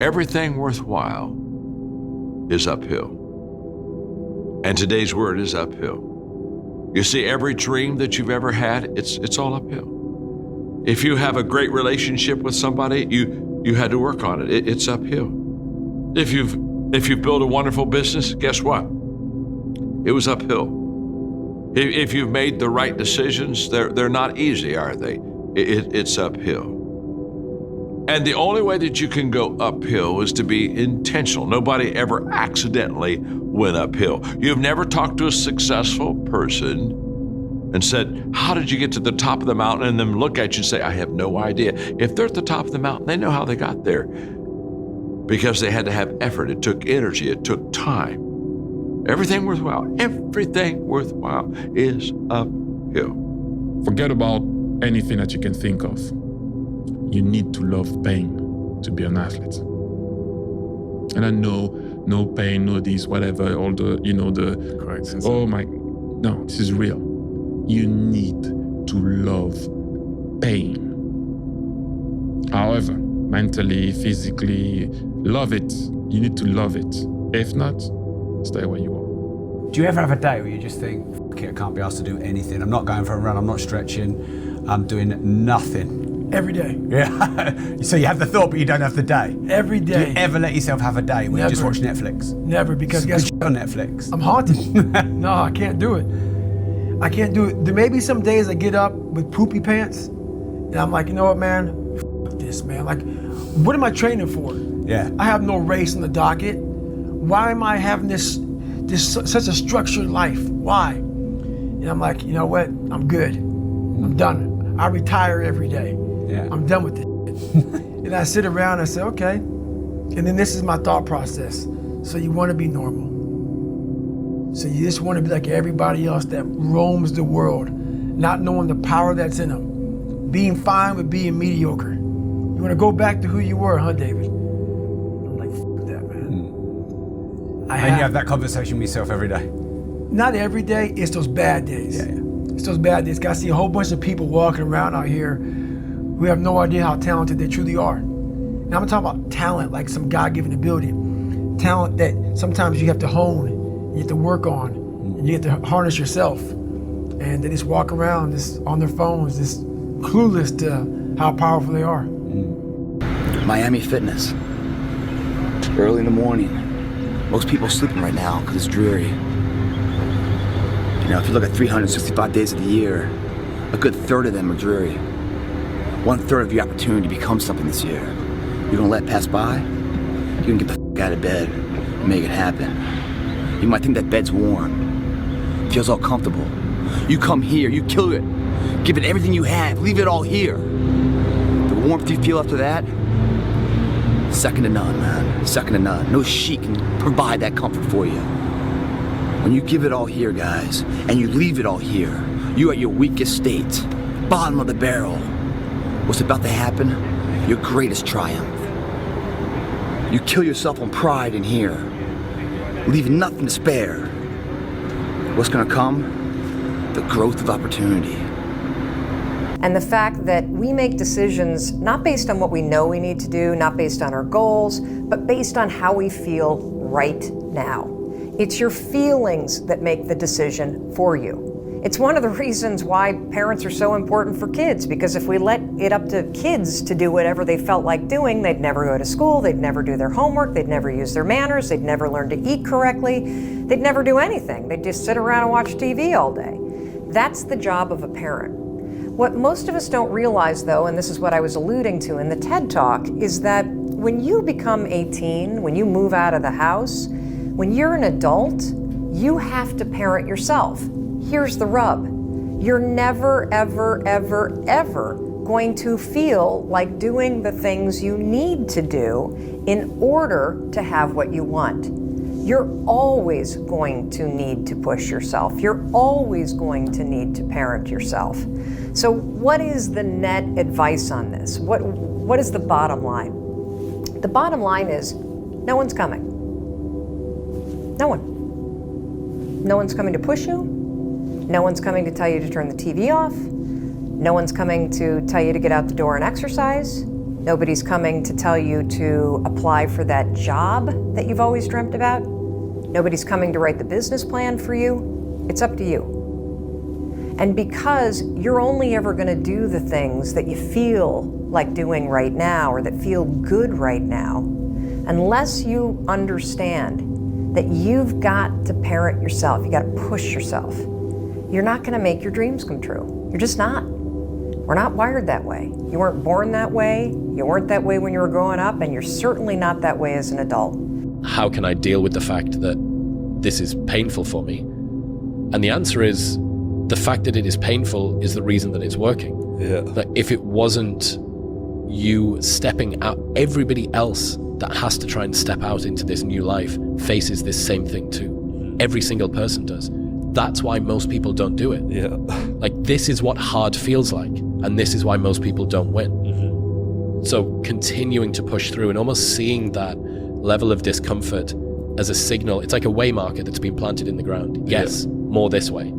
Everything worthwhile is uphill. And today's word is uphill. You see, every dream that you've ever had, it's all uphill. If you have a great relationship with somebody, you had to work on it. It's uphill. If you've built a wonderful business, guess what? It was uphill. If you've made the right decisions, they're not easy, are they? It's uphill. And the only way that you can go uphill is to be intentional. Nobody ever accidentally went uphill. You've never talked to a successful person and said, how did you get to the top of the mountain? And then look at you and say, I have no idea. If they're at the top of the mountain, they know how they got there because they had to have effort. It took energy. It took time. Everything worthwhile is uphill. Forget about anything that you can think of. You need to love pain to be an athlete. And I know, no pain, no this, whatever, all the, Correct. No, this is real. You need to love pain. However, mentally, physically, love it. You need to love it. If not, stay where you are. Do you ever have a day where you just think, "Fuck it, I can't be asked to do anything. I'm not going for a run, I'm not stretching, I'm doing nothing." Every day. Yeah. So you have the thought, but you don't have the day. Every day. Do you ever let yourself have a day where you just Never. watch Netflix? Never, because guess what? On Netflix. I'm haunted. No, I can't do it. I can't do it. There may be some days I get up with poopy pants, and I'm like, you know what, man? F this, man. Like, what am I training for? Yeah. I have no race on the docket. Why am I having this such a structured life? Why? And I'm like, you know what? I'm good. I'm done. I retire every day. Yeah. I'm done with this. And I sit around and I say, okay. And then this is my thought process. So you want to be normal. So you just want to be like everybody else that roams the world, not knowing the power that's in them. Being fine with being mediocre. You want to go back to who you were, huh, David? I'm like, F that, man. And you have that conversation with yourself every day? Not every day, it's those bad days. Yeah. It's those bad days. I see a whole bunch of people walking around out here who have no idea how talented they truly are. Now I'm talking about talent, like some God-given ability. Talent that sometimes you have to hone, you have to work on, and you have to harness yourself. And they just walk around just on their phones, just clueless to how powerful they are. Miami Fitness. Early in the morning. Most people sleeping right now because it's dreary. You know, if you look at 365 days of the year, a good third of them are dreary. 1/3 of your opportunity to become something this year. You're gonna let pass by? You're gonna get the f out of bed and make it happen. You might think that bed's warm, feels all comfortable. You come here, you kill it, give it everything you have, leave it all here. The warmth you feel after that, second to none, man, second to none. No sheet can provide that comfort for you. When you give it all here, guys, and you leave it all here, you're at your weakest state, bottom of the barrel. What's about to happen? Your greatest triumph. You kill yourself on pride in here, leave nothing to spare. What's gonna come? The growth of opportunity. And the fact that we make decisions not based on what we know we need to do, not based on our goals, but based on how we feel right now. It's your feelings that make the decision for you. It's one of the reasons why parents are so important for kids, because if we let it up to kids to do whatever they felt like doing, they'd never go to school, they'd never do their homework, they'd never use their manners, they'd never learn to eat correctly, they'd never do anything. They'd just sit around and watch TV all day. That's the job of a parent. What most of us don't realize, though, and this is what I was alluding to in the TED Talk, is that when you become 18, when you move out of the house, when you're an adult, you have to parent yourself. Here's the rub. You're never, ever, ever, ever going to feel like doing the things you need to do in order to have what you want. You're always going to need to push yourself. You're always going to need to parent yourself. So what is the net advice on this? What is the bottom line? The bottom line is no one's coming. No one. No one's coming to push you. No one's coming to tell you to turn the TV off. No one's coming to tell you to get out the door and exercise. Nobody's coming to tell you to apply for that job that you've always dreamt about. Nobody's coming to write the business plan for you. It's up to you. And because you're only ever going to do the things that you feel like doing right now or that feel good right now, unless you understand that you've got to parent yourself, you got to push yourself, you're not going to make your dreams come true. You're just not. We're not wired that way. You weren't born that way, you weren't that way when you were growing up, and you're certainly not that way as an adult. How can I deal with the fact that this is painful for me? And the answer is, the fact that it is painful is the reason that it's working. Yeah. Like, if it wasn't you stepping out, everybody else that has to try and step out into this new life faces this same thing too. Every single person does. That's why most people don't do it. Yeah. Like, this is what hard feels like, and this is why most people don't win. So continuing to push through and almost seeing that level of discomfort as a signal, it's like a way marker that's been planted in the ground. Yes, more this way.